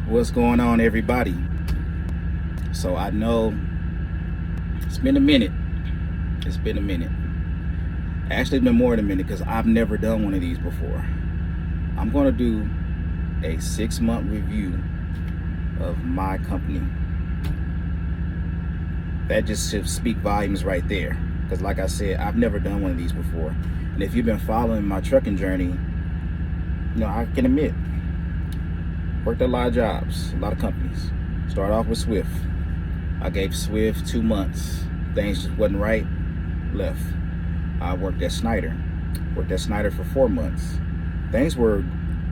What's going on, everybody? So I know it's been a minute. It's been a minute. Actually, it's been more than a minute because I've never done one of these before. I'm going to do a 6-month review of my company. That just should speak volumes right there. Because like I said, I've never done one of these before. And if you've been following my trucking journey, I can admit, worked a lot of jobs, a lot of companies. Started off with Swift. I gave Swift 2 months. Things just wasn't right. Left. I worked at Snyder. Worked at Snyder for 4 months. Things were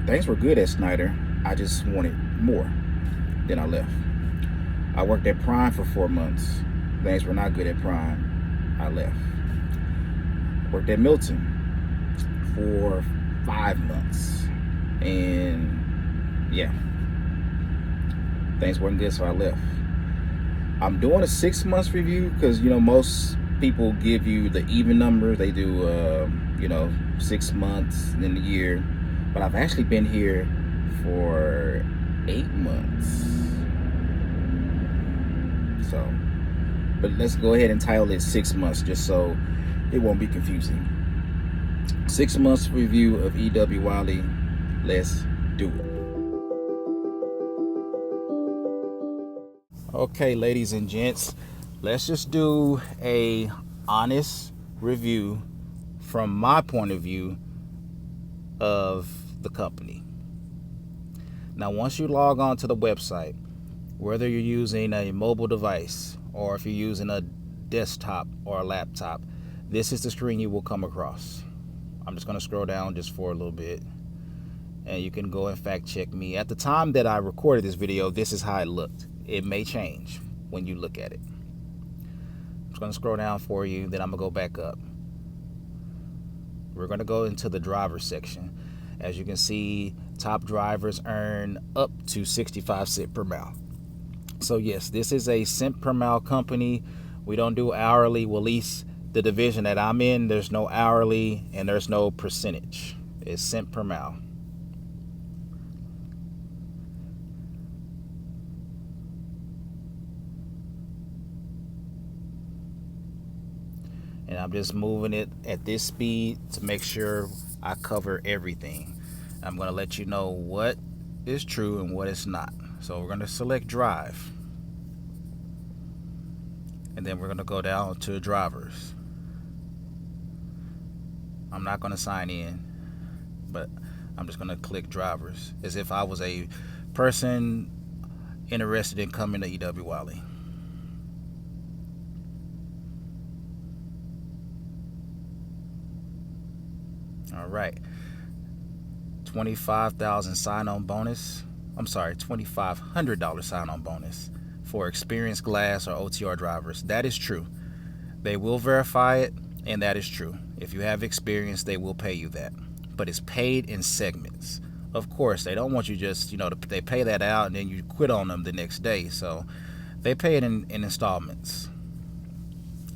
good at Snyder. I just wanted more. Then I left. I worked at Prime for 4 months. Things were not good at Prime. I left. Worked at Milton for 5 months. And yeah, things weren't good, so I left. I'm doing a 6 months review because most people give you the even numbers. They do 6 months and then a year, but I've actually been here for 8 months. So, but let's go ahead and title it 6 months just so it won't be confusing. 6 months review of E.W. Wylie. Let's do it. Okay, ladies and gents, let's just do a honest review from my point of view of the company. Now, once you log on to the website, whether you're using a mobile device or if you're using a desktop or a laptop, this is the screen you will come across. I'm just going to scroll down just for a little bit, and you can go and fact check me. At the time that I recorded this video, this is how it looked. It may change when you look at it. I'm just going to scroll down for you, then I'm going to go back up. We're going to go into the driver section. As you can see, top drivers earn up to 65 cents per mile. So yes, this is a cent per mile company. We don't do hourly. Well, at least the division that I'm in, there's no hourly and there's no percentage. It's cent per mile. And I'm just moving it at this speed to make sure I cover everything. I'm going to let you know what is true and what is not. So we're going to select drive. And then we're going to go down to drivers. I'm not going to sign in, but I'm just going to click drivers as if I was a person interested in coming to E.W. Wylie. All right, 25,000 sign-on bonus. I'm sorry, $2,500 sign-on bonus for experienced glass or OTR drivers. That is true. They will verify it, and that is true. If you have experience, they will pay you that. But it's paid in segments. Of course, they don't want you just, they pay that out and then you quit on them the next day. So they pay it in installments.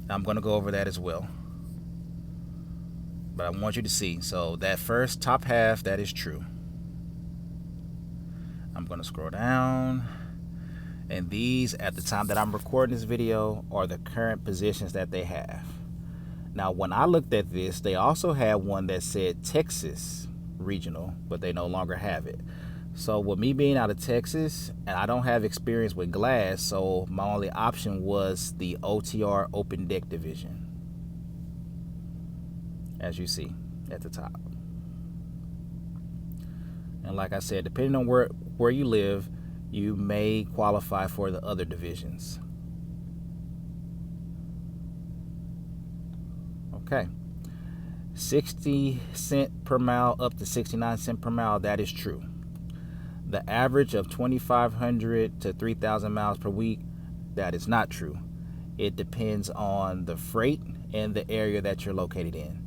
I'm going to go over that as well. But I want you to see. So that first top half, that is true. I'm going to scroll down. And these, at the time that I'm recording this video, are the current positions that they have. Now, when I looked at this, they also had one that said Texas regional, but they no longer have it. So with me being out of Texas, and I don't have experience with glass, so my only option was the OTR open deck division. As you see at the top. And like I said, depending on where you live, you may qualify for the other divisions. Okay. 60 cents per mile up to 69 cents per mile, that is true. The average of 2,500 to 3,000 miles per week, that is not true. It depends on the freight and the area that you're located in.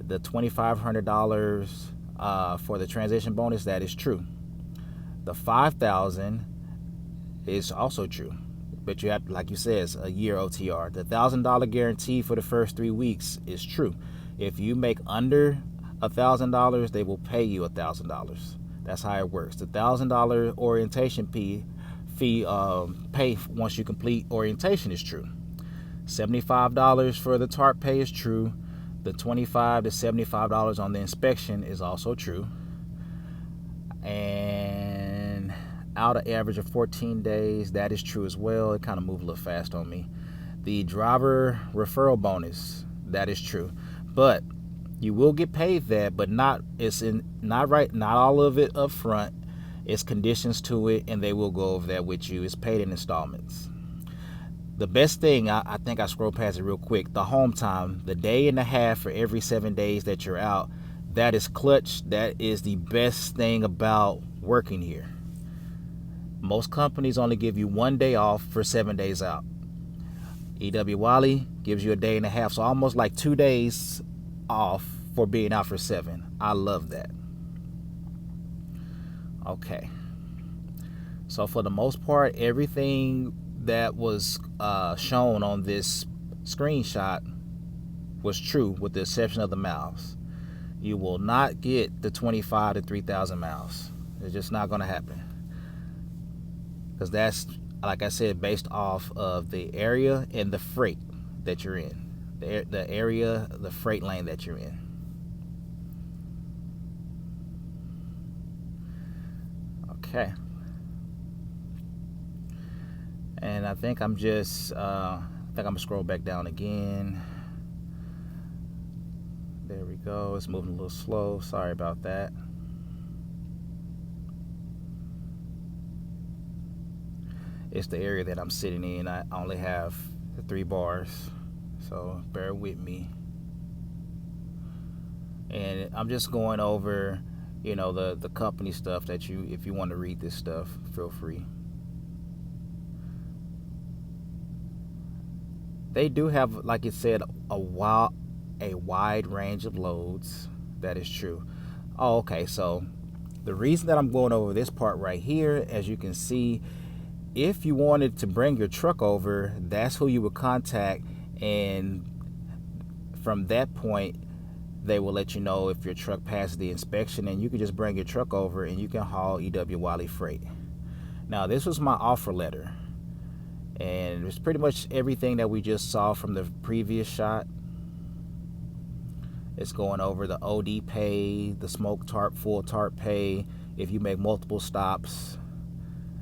The $2,500 for the transition bonus, that is true. The $5,000 is also true, but you have, like you said, a year OTR. The $1,000 guarantee for the first 3 weeks is true. If you make under $1,000, they will pay you $1,000. That's how it works. The $1,000 orientation fee pay once you complete orientation is true. $75 for the tarp pay is true. The $25 to $75 on the inspection is also true. And out of average of 14 days, that is true as well. It kind of moved a little fast on me. The driver referral bonus, that is true. But you will get paid that, but not all of it up front. It's conditions to it, and they will go over that with you. It's paid in installments. The best thing, I think I scrolled past it real quick, the home time, the day and a half for every 7 days that you're out, that is clutch. That is the best thing about working here. Most companies only give you 1 day off for 7 days out. EW Wylie gives you a day and a half, so almost like 2 days off for being out for 7. I love that. Okay. So for the most part, everything that was shown on this screenshot was true, with the exception of the miles. You will not get the 25 to 3,000 miles. It's just not going to happen, because that's, like I said, based off of the area and the freight that you're in, the area, the freight lane that you're in. Okay. And I think I'm just, I'm gonna scroll back down again. There we go. It's moving a little slow. Sorry about that. It's the area that I'm sitting in. I only have 3 bars, so bear with me. And I'm just going over, the company stuff that if you want to read this stuff, feel free. They do have, like it said, a wide range of loads. That is true. Oh, okay. So the reason that I'm going over this part right here, as you can see, if you wanted to bring your truck over, that's who you would contact, and from that point they will let you know if your truck passes the inspection, and you can just bring your truck over and you can haul EW Wylie freight. Now, this was my offer letter, and it's pretty much everything that we just saw from the previous shot. It's going over the OD pay, the smoke tarp, full tarp pay, if you make multiple stops.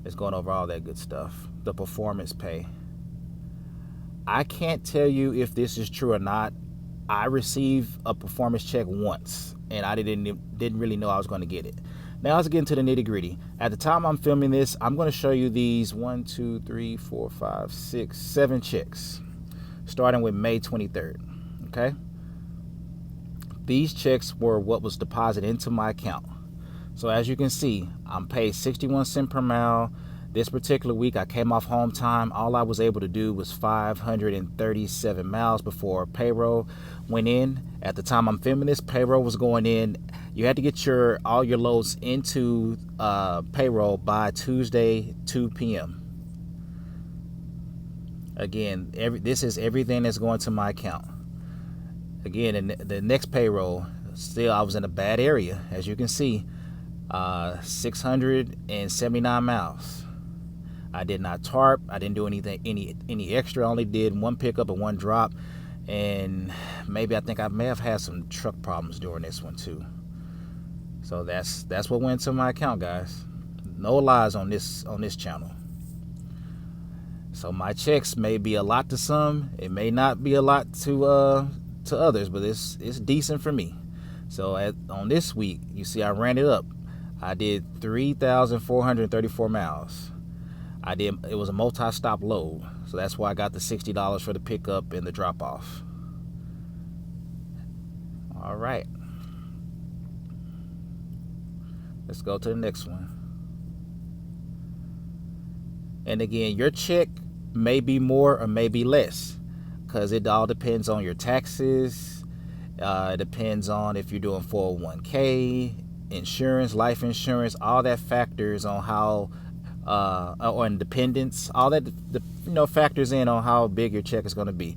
It's going over all that good stuff. The performance pay. I can't tell you if this is true or not. I received a performance check once, and I didn't really know I was going to get it. Now let's get into the nitty gritty. At the time I'm filming this, I'm going to show you these 1, 2, 3, 4, 5, 6, 7 checks, starting with May 23rd. Okay. These checks were what was deposited into my account. So as you can see, I'm paid 61 cents per mile. This particular week, I came off home time. All I was able to do was 537 miles before payroll went in. At the time I'm filming this, payroll was going in. You had to get all your loads into payroll by Tuesday, 2 p.m. Again, this is everything that's going to my account. Again, in the next payroll, still I was in a bad area, as you can see. 679 miles. I did not tarp. I didn't do anything, any extra. I only did 1 pickup and 1 drop, and I think I may have had some truck problems during this one too. So that's what went to my account, guys. No lies on this channel. So my checks may be a lot to some. It may not be a lot to others, but it's decent for me. So on this week, you see I ran it up. I did 3,434 miles. It was a multi-stop load, so that's why I got the $60 for the pickup and the drop-off. All right. Let's go to the next one. And again, your check may be more or may be less, because it all depends on your taxes. It depends on if you're doing 401k, insurance, life insurance, all that factors on how, or independence, all that factors in on how big your check is going to be.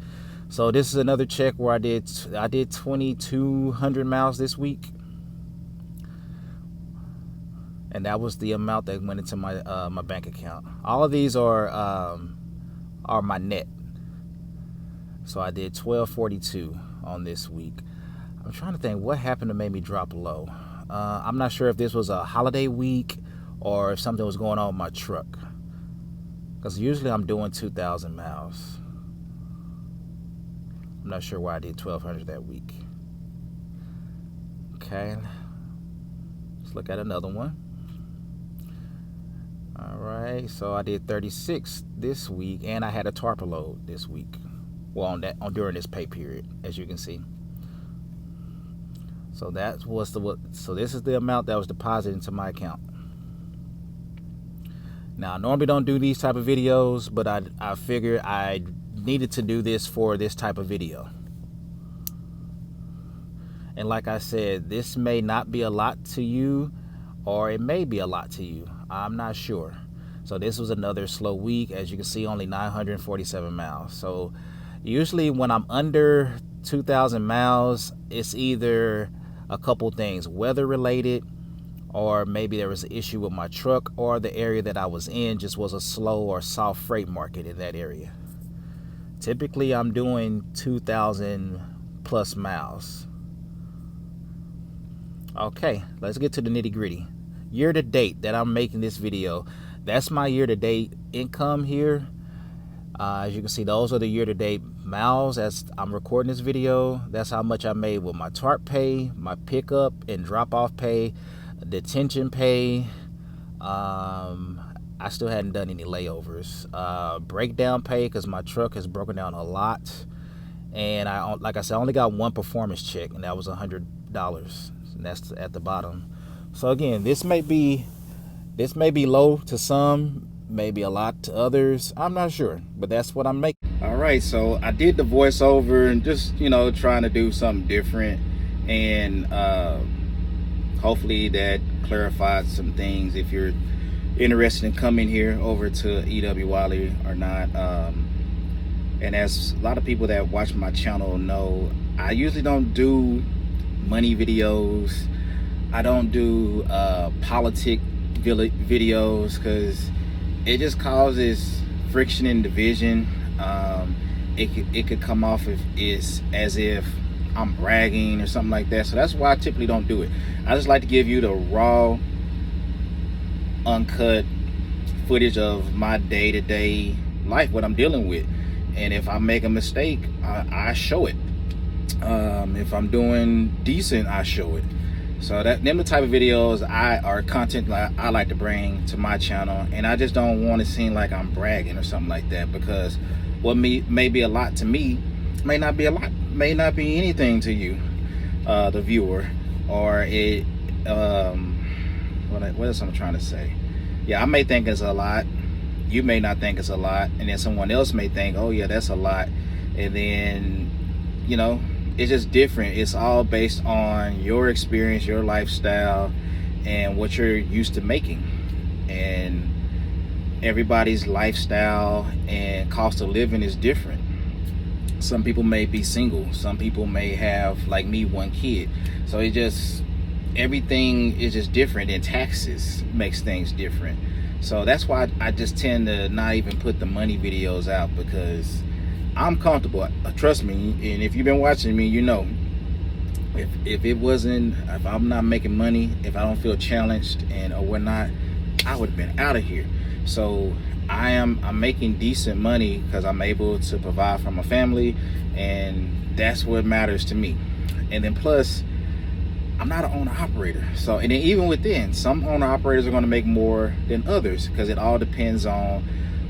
So this is another check where I did 2,200 miles this week. and that was the amount that went into my my bank account. All of these are my net. So I did 1242 on this week. I'm trying to think what happened to make me drop low. I'm not sure if this was a holiday week or if something was going on with my truck, because usually I'm doing 2,000 miles. I'm not sure why I did 1,200 that week. Okay, let's look at another one. All right, so I did 36 this week, and I had a tarpa load this week. Well, during this pay period, as you can see. So so this is the amount that was deposited into my account. Now, I normally don't do these type of videos, but I figured I needed to do this for this type of video. And like I said, this may not be a lot to you, or it may be a lot to you. I'm not sure. So this was another slow week. As you can see, only 947 miles. So usually when I'm under 2,000 miles, it's either a couple things, weather related, or maybe there was an issue with my truck, or the area that I was in just was a slow or soft freight market in that area. Typically, I'm doing 2,000 plus miles. Okay, let's get to the nitty gritty. Year to date that I'm making this video, that's my year to date income here. As you can see, those are the year to date miles as I'm recording this video. That's how much I made with my TARP pay, my pickup and drop off pay, detention pay. I still hadn't done any layovers. Breakdown pay, because my truck has broken down a lot. And like I said, I only got one performance check, and that was $100. And that's at the bottom. So again, this may be low to some, maybe a lot to others. I'm not sure, but that's what I'm making. All right, so I did the voiceover and just, trying to do something different, and hopefully that clarified some things if you're interested in coming here over to EW Wylie or not. And as a lot of people that watch my channel know, I usually don't do money videos. I don't do politic videos, because it just causes friction and division. It could come off as if I'm bragging or something like that. So that's why I typically don't do it. I just like to give you the raw, uncut footage of my day-to-day life, what I'm dealing with. And if I make a mistake, I show it. If I'm doing decent, I show it. So them the type of videos are content I like to bring to my channel, and I just don't want to seem like I'm bragging or something like that, because what may be a lot to me may not be anything to you, the viewer, or it. What else I'm trying to say? Yeah, I may think it's a lot. You may not think it's a lot, and then someone else may think, oh yeah, that's a lot, and then it's just different. It's all based on your experience, your lifestyle, and what you're used to making. And everybody's lifestyle and cost of living is different. Some people may be single. Some people may have, like me, one kid. So everything is just different, and taxes makes things different. So that's why I just tend to not even put the money videos out, because I'm comfortable. Trust me, and if you've been watching me, if I'm not making money, if I don't feel challenged or whatnot, I would have been out of here. So I'm making decent money because I'm able to provide for my family, and that's what matters to me. And then plus, I'm not an owner operator. So, and then even within, some owner operators are going to make more than others, because it all depends on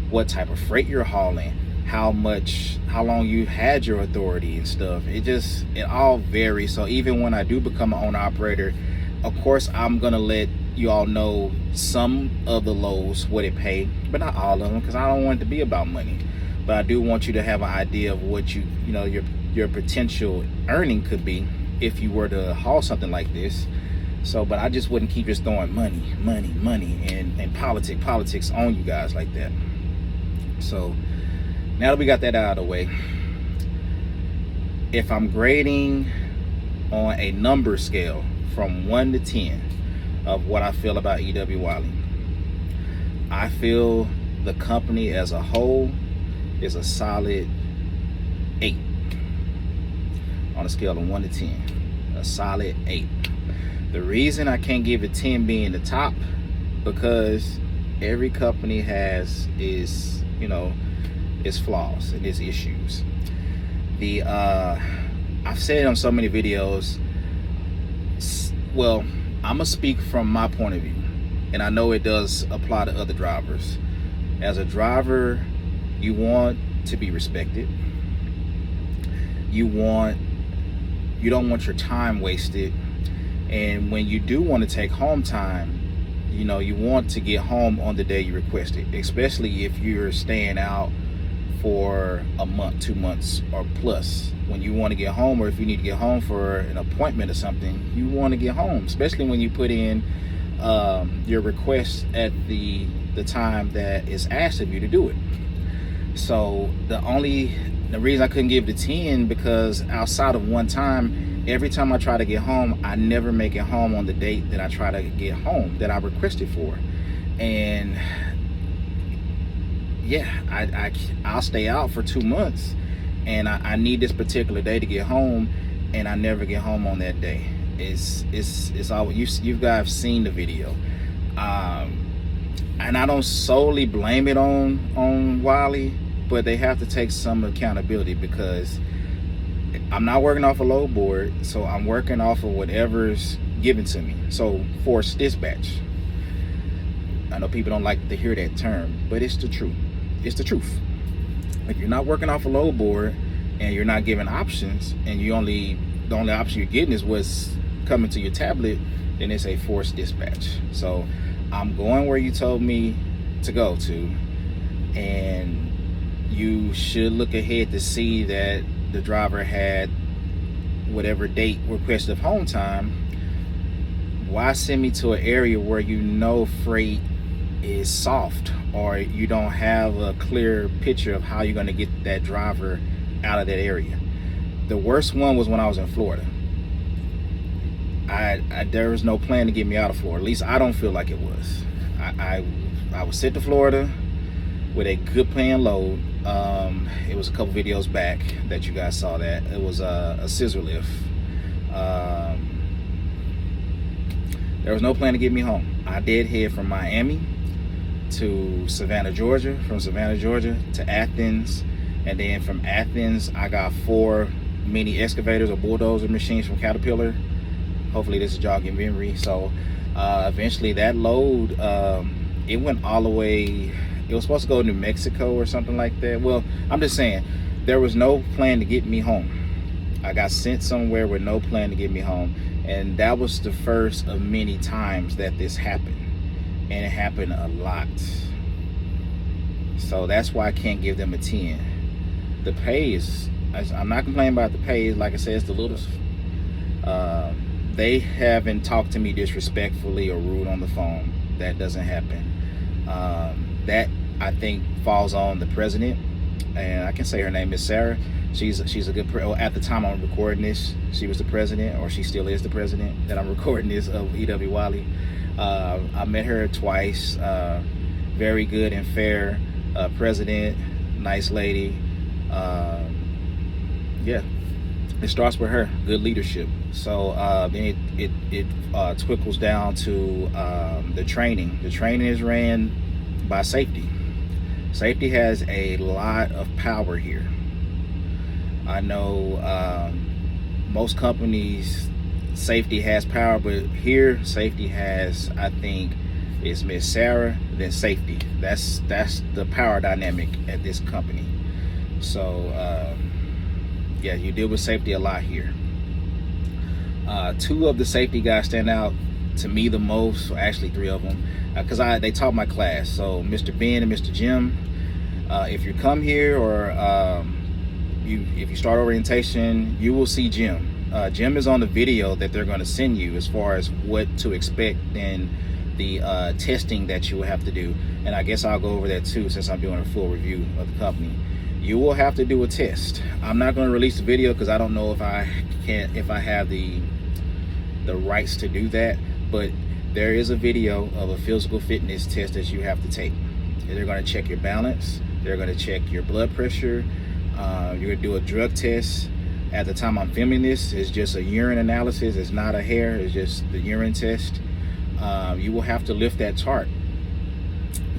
what type of freight you're hauling, how long you had your authority and stuff. It all varies. So even when I do become an owner operator, of course I'm gonna let you all know some of the lows, what it pay, but not all of them, because I don't want it to be about money. But I do want you to have an idea of what your potential earning could be if you were to haul something like this. So, but I just wouldn't keep just throwing money and politics on you guys like that. So now that we got that out of the way, if I'm grading on a number scale from 1 to 10, of what I feel about E.W. Wylie. I feel the company as a whole is a solid 8 on a scale of 1 to 10. A solid 8. The reason I can't give it 10 being the top, because every company has its flaws and its issues. I've said on so many videos, well, I'm gonna speak from my point of view, and I know it does apply to other drivers. As a driver, you want to be respected. You don't want your time wasted. And when you do want to take home time, you want to get home on the day you requested, especially if you're staying out for a month, 2 months or plus. When you want to get home, or if you need to get home for an appointment or something, you want to get home, especially when you put in your request at the time that is asked of you to do it. So the reason I couldn't give it a 10, because outside of one time, every time I try to get home, I never make it home on the date that I try to get home, that I requested for. And yeah, I'll stay out for 2 months, and I need this particular day to get home, and I never get home on that day. It's all you guys seen the video, and I don't solely blame it on Wylie, but they have to take some accountability, because I'm not working off a load board, so I'm working off of whatever's given to me. So forced dispatch. I know people don't like to hear that term, but it's the truth. It's the truth. If you're not working off a load board and you're not given options, and the only option you're getting is what's coming to your tablet, then it's a forced dispatch. So I'm going where you told me to go to, and you should look ahead to see that the driver had whatever date requested of home time. Why send me to an area where freight is soft, or you don't have a clear picture of how you're going to get that driver out of that area? The worst one was when I was in Florida. There was no plan to get me out of Florida. At least I don't feel like it was. I was sent to Florida with a good paying load. It was a couple videos back that you guys saw that. It was a scissor lift. There was no plan to get me home. I did head from Miami to Savannah, Georgia, from Savannah, Georgia to Athens, and then from Athens I got 4 mini excavators or bulldozer machines from Caterpillar. Hopefully this is jogging memory. So eventually that load, it went all the way, it was supposed to go to New Mexico or something like that. Well, I'm just saying, there was no plan to get me home. I got sent somewhere with no plan to get me home, and that was the first of many times that this happened, and it happened a lot. So that's why I can't give them a 10. The pay is, I'm not complaining about the pay. Like I said, it's the littlest. They haven't talked to me disrespectfully or rude on the phone. That doesn't happen. That, I think, falls on the president, and I can say her name is Sarah. She's a good at the time I'm recording this, she was the president, or she still is the president that I'm recording this of E.W. Wylie. I met her twice. Very good and fair president, nice lady. Yeah, it starts with her, good leadership. So then it trickles down to the training. The training is ran by safety. Safety has a lot of power here. I know most companies, safety has power, but here safety has, I think, is Miss Sarah, then safety. That's the power dynamic at this company. So yeah, you deal with safety a lot here. 2 of the safety guys stand out to me the most, or actually 3 of them, because they taught my class. So Mr. Ben and Mr. Jim, if you come here, or if you start orientation, you will see Jim. Jim is on the video that they're going to send you as far as what to expect and the testing that you will have to do. And I guess I'll go over that too, since I'm doing a full review of the company. You will have to do a test. I'm not going to release the video because I don't know if I have the rights to do that, but there is a video of a physical fitness test that you have to take. They're going to check your balance. They're going to check your blood pressure. You're going to do a drug test. At the time I'm filming this, it's just a urine analysis. It's not a hair, it's just the urine test. You will have to lift that tarp.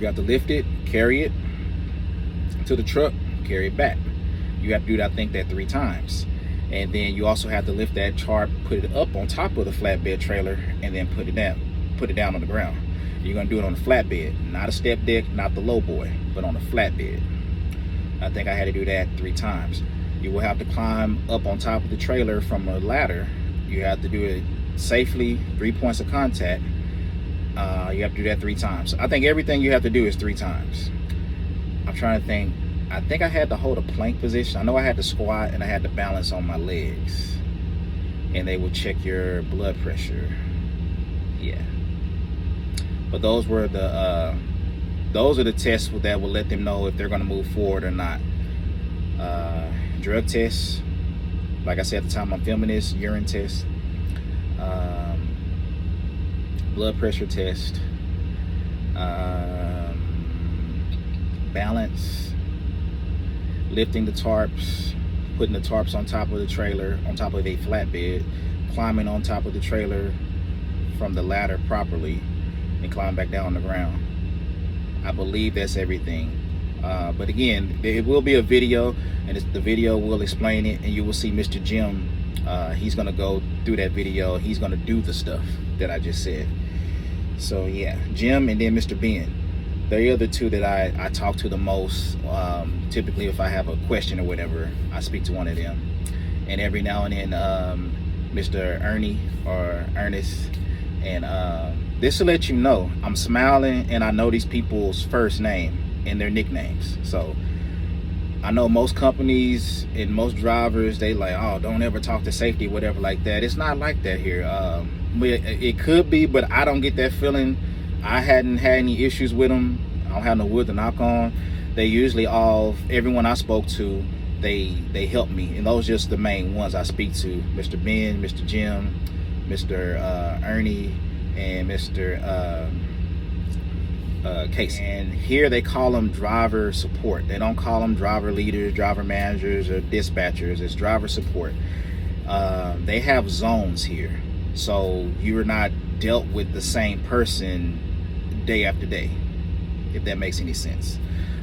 You have to lift it, carry it to the truck, carry it back. You have to do that, I think, that 3 times. And then you also have to lift that tarp, put it up on top of the flatbed trailer, and then put it down on the ground. You're gonna do it on the flatbed, not a step deck, not the low boy, but on the flatbed. I think I had to do that 3 times. You will have to climb up on top of the trailer from a ladder. You have to do it safely, 3 points of contact. You have to do that 3 times. I think everything you have to do is 3 times. I'm trying to think. I think I had to hold a plank position. I know I had to squat and I had to balance on my legs. And they will check your blood pressure. Yeah. But those are the tests that will let them know if they're going to move forward or not. Drug tests, like I said at the time I'm filming this, urine test, blood pressure test, balance, lifting the tarps, putting the tarps on top of the trailer, on top of a flatbed, climbing on top of the trailer from the ladder properly, and climb back down on the ground. I believe that's everything. But again, there will be a video, and the video will explain it, and you will see Mr. Jim. He's gonna go through that video. He's gonna do the stuff that I just said. So yeah, Jim and then Mr. Ben. They're the 2 that I talk to the most. Typically, if I have a question or whatever, I speak to one of them. And every now and then, Mr. Ernie or Ernest. And this to let you know, I'm smiling and I know these people's first name and their nicknames. So I know most companies and most drivers, they like, oh, don't ever talk to safety, whatever like that. It's not like that here. It could be, but I don't get that feeling. I hadn't had any issues with them. I don't have no wood to knock on. They usually everyone I spoke to, they help me. And those are just the main ones I speak to. Mr. Ben, Mr. Jim, Mr. Ernie, and Mr. Casey. And here they call them driver support. They don't call them driver leaders, driver managers, or dispatchers. It's driver support. They have zones here. So you're not dealt with the same person day after day, if that makes any sense.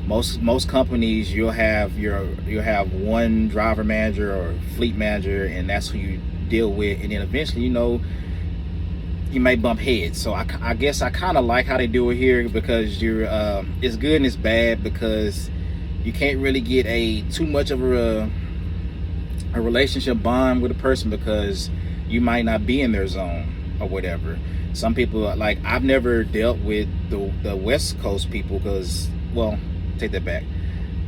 Most companies, you'll have one driver manager or fleet manager, and that's who you deal with, and then eventually, you may bump heads. So I guess I kind of like how they do it here, because it's good and it's bad, because you can't really get too much of a relationship bond with a person, because you might not be in their zone or whatever. Some people, like, I've never dealt with the West Coast people, because, well, take that back.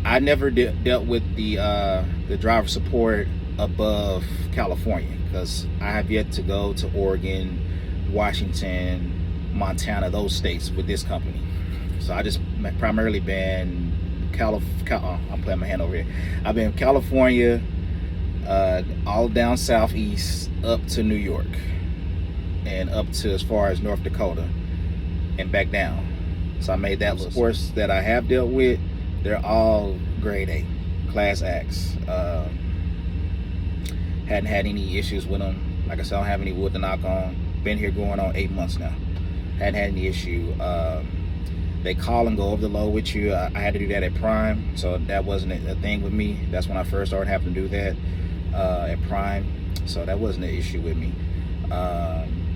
I never dealt with the driver support above California, because I have yet to go to Oregon, Washington, Montana, those states with this company. So I just primarily been I'm putting my hand over here. I've been California, all down southeast up to New York, and up to as far as North Dakota and back down. So I made that list. Of course, that I have dealt with, they're all grade A, class X. Hadn't had any issues with them. Like I said, I don't have any wood to knock on. Been here going on 8 months now. Hadn't had any issue. They call and go over the load with you. I had to do that at Prime, so that wasn't a thing with me. That's when I first started having to do that at Prime. So that wasn't an issue with me.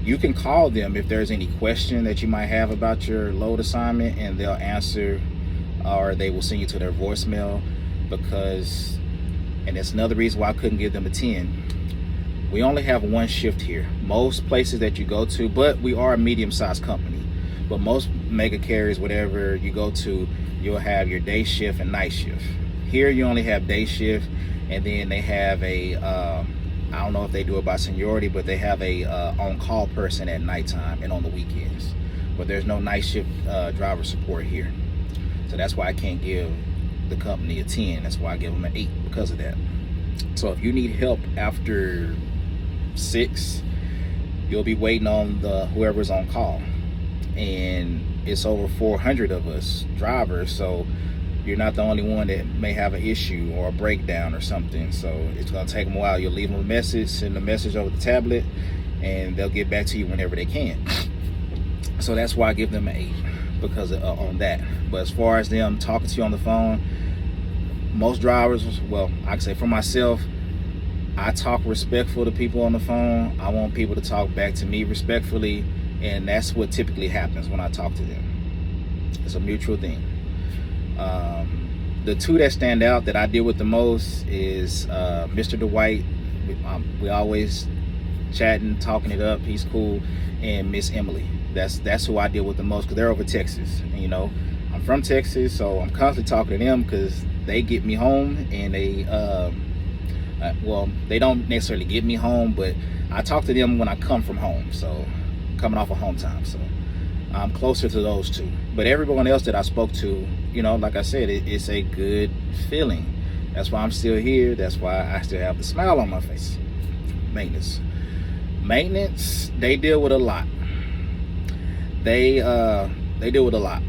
You can call them if there's any question that you might have about your load assignment, and they'll answer, or they will send you to their voicemail, because, and that's another reason why I couldn't give them a 10. We only have one shift here. Most places that you go to, but we are a medium-sized company, but most mega carriers, whatever you go to, you'll have your day shift and night shift. Here you only have day shift, and then they have I don't know if they do it by seniority, but they have a on-call person at nighttime and on the weekends. But there's no night shift driver support here. So that's why I can't give the company a 10. That's why I give them an 8, because of that. So if you need help after 6, you'll be waiting on whoever's on call. and it's over 400 of us drivers, so you're not the only one that may have an issue or a breakdown or something. So it's going to take them a while. You'll leave them a message, send a message over the tablet, and they'll get back to you whenever they can. So that's why I give them an 8, because on that. But as far as them talking to you on the phone, most drivers, well, I can say for myself, I talk respectful to people on the phone. I want people to talk back to me respectfully, and that's what typically happens when I talk to them. It's a mutual thing. The two that stand out that I deal with the most is Mr. Dwight. We always chatting, talking it up. He's cool. And Miss Emily. That's who I deal with the most, because they're over Texas. And, you know, I'm from Texas, so I'm constantly talking to them because they get me home, and they well, they don't necessarily get me home, but I talk to them when I come from home, so coming off of home time. So I'm closer to those two. But everyone else that I spoke to, you know, like I said, it's a good feeling. That's why I'm still here. That's why I still have the smile on my face. Maintenance, they deal with a lot. They deal with a lot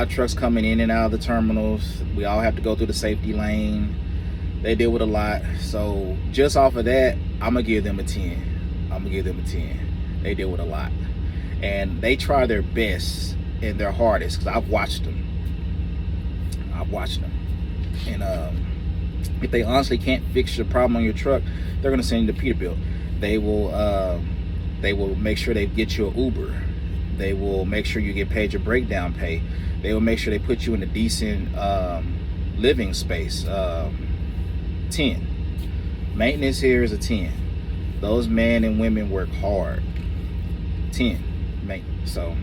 of trucks coming in and out of the terminals. We all have to go through the safety lane. They deal with a lot. So just off of that, I'm gonna give them a 10. They deal with a lot, and they try their best and their hardest, because I've watched them. And if they honestly can't fix your problem on your truck, they're gonna send you to Peterbilt. They will make sure they get you an Uber. They will make sure you get paid your breakdown pay. They will make sure they put you in a decent living space. 10. Maintenance here is a 10. Those men and women work hard. 10. Maintenance. So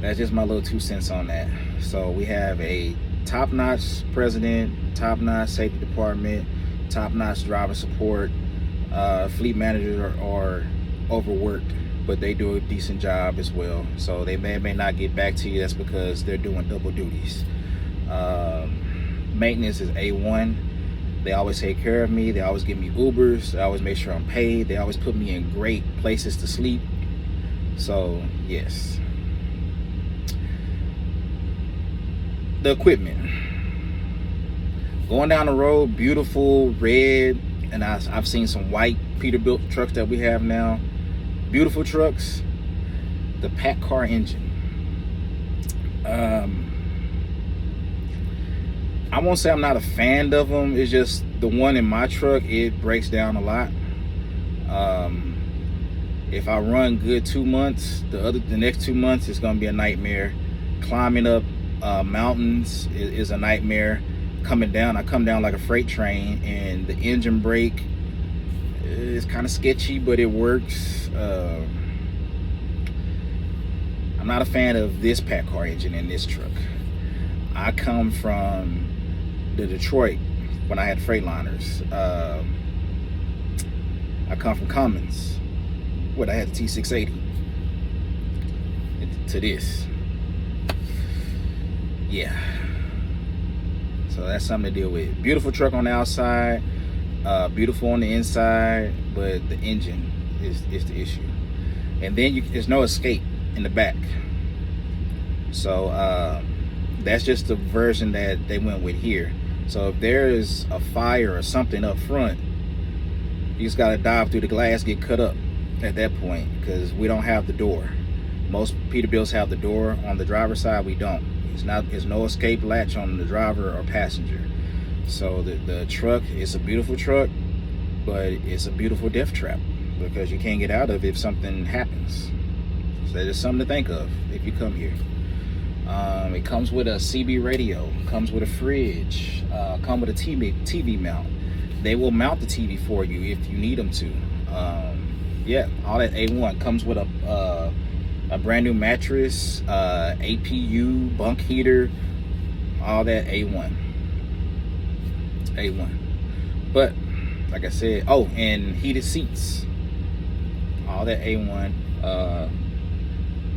that's just my little 2 cents on that. So we have a top-notch president, top-notch safety department, top-notch driver support. Fleet managers are overworked, but they do a decent job as well. So they may not get back to you. That's because they're doing double duties. Maintenance is A1. They always take care of me. They always give me Ubers. They always make sure I'm paid. They always put me in great places to sleep. So yes. The equipment. Going down the road, beautiful red, and I've seen some white Peterbilt trucks that we have now. Beautiful trucks. The pack car engine. I won't say I'm not a fan of them. It's just the one in my truck, it breaks down a lot. If I run good 2 months, the next 2 months is gonna be a nightmare. Climbing up mountains is a nightmare. Coming down, I come down like a freight train, and the engine brake is kind of sketchy, but it works. I'm not a fan of this pack car engine in this truck. I come from the Detroit when I had Freightliners. I come from Cummins when I had the T680 to this. Yeah. So that's something to deal with. Beautiful truck on the outside, beautiful on the inside, but the engine is the issue. And then there's no escape in the back. So that's just the version that they went with here. So if there is a fire or something up front, you just gotta dive through the glass, get cut up at that point, because we don't have the door. Most Peterbilts have the door. On the driver's side, we don't. There's no escape latch on the driver or passenger. So the truck is a beautiful truck, but it's a beautiful death trap, because you can't get out of it if something happens. So that's just something to think of if you come here. It comes with a CB radio, comes with a fridge, comes with a TV mount. They will mount the TV for you if you need them to. Yeah, all that A1. Comes with a brand new mattress, APU, bunk heater, all that A1. But like I said, oh, and heated seats, all that A1.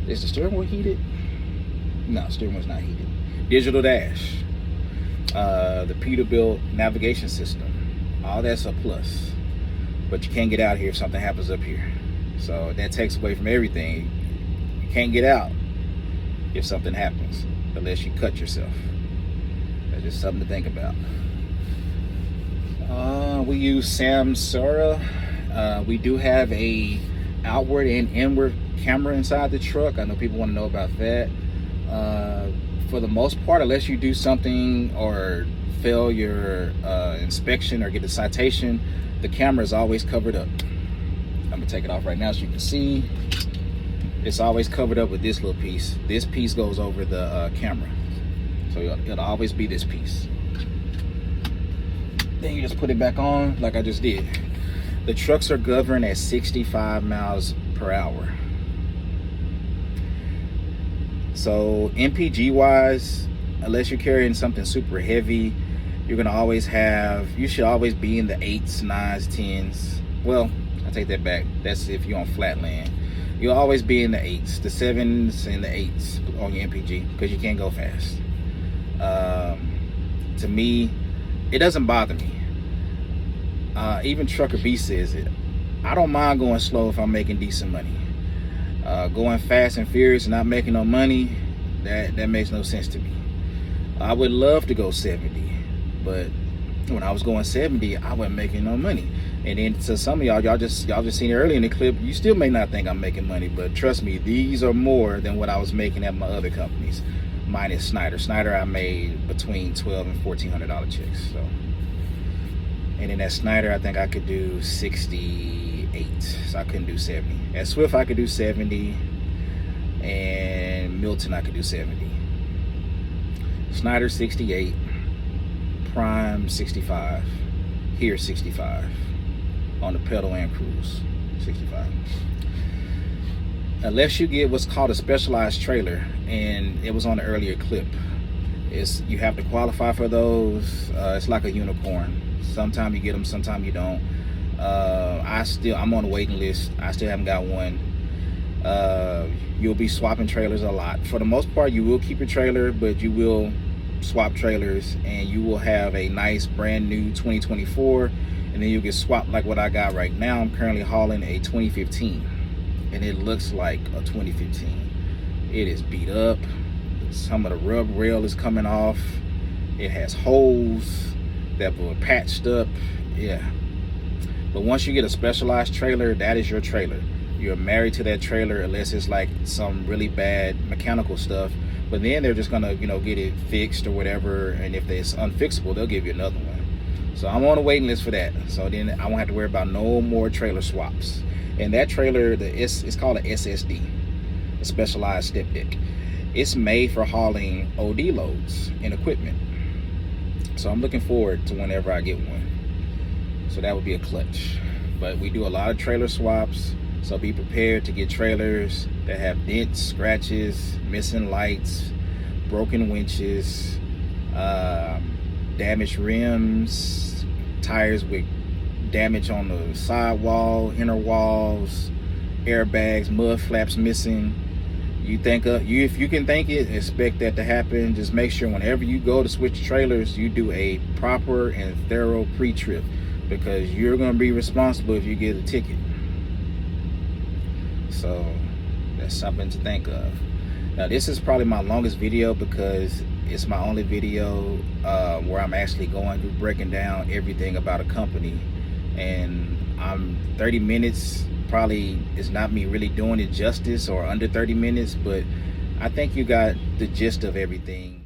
Is the steering wheel heated? No, steering wheel's not heated. Digital dash, the Peterbilt navigation system, all that's a plus. But you can't get out of here if something happens up here. So that takes away from everything. can't get out if something happens, unless you cut yourself. That's just something to think about. We use Samsara. We do have a outward and inward camera inside the truck. I know people want to know about that. For the most part, unless you do something or fail your inspection or get a citation, the camera is always covered up. I'm gonna take it off right now so you can see. It's always covered up with this little piece. This piece goes over the camera. So it'll always be this piece. Then you just put it back on like I just did. The trucks are governed at 65 miles per hour. So MPG wise, unless you're carrying something super heavy, you're gonna always have, you should always be in the 8s, 9s, 10s. Well, I take that back. That's if you're on flat land. You'll always be in the 8s, the 7s and the 8s on your MPG because you can't go fast. To me, it doesn't bother me. Even Trucker B says it. I don't mind going slow if I'm making decent money. Going fast and furious and not making no money, that makes no sense to me. I would love to go 70, but when I was going 70, I wasn't making no money. And then to some of y'all just seen it earlier in the clip, you still may not think I'm making money, but trust me, these are more than what I was making at my other companies, minus Snyder. Snyder, I made between $1,200 and $1,400 checks. So, and then at Snyder, I think I could do 68, so I couldn't do 70. At Swift, I could do 70, and Milton, I could do 70. Snyder 68, Prime 65, here 65. On the pedal and cruise, 65. Unless you get what's called a specialized trailer, and it was on the earlier clip, you have to qualify for those. It's like a unicorn. Sometimes you get them, sometimes you don't. I'm on the waiting list. I still haven't got one. You'll be swapping trailers a lot. For the most part, you will keep your trailer, but you will swap trailers, and you will have a nice brand new 2024, and then you'll get swapped like what I got right now. I'm currently hauling a 2015, and it looks like a 2015. It is beat up. Some of the rub rail is coming off. It has holes that were patched up. Yeah. But once you get a specialized trailer, that is your trailer. You're married to that trailer unless it's like some really bad mechanical stuff. But then they're just gonna, get it fixed or whatever. And if it's unfixable, they'll give you another one. So I'm on the waiting list for that. So then I won't have to worry about no more trailer swaps. And that trailer, it's called an SSD, a specialized step deck. It's made for hauling OD loads and equipment. So I'm looking forward to whenever I get one. So that would be a clutch. But we do a lot of trailer swaps. So be prepared to get trailers that have dents, scratches, missing lights, broken winches, damaged rims, tires with damage on the sidewall, inner walls, airbags, mud flaps missing. If you can think it, expect that to happen. Just make sure whenever you go to switch trailers, you do a proper and thorough pre-trip, because you're going to be responsible if you get a ticket. So that's something to think of. Now this is probably my longest video because it's my only video where I'm actually going through breaking down everything about a company, and I'm 30 minutes probably is not me really doing it justice, or under 30 minutes, but I think you got the gist of everything.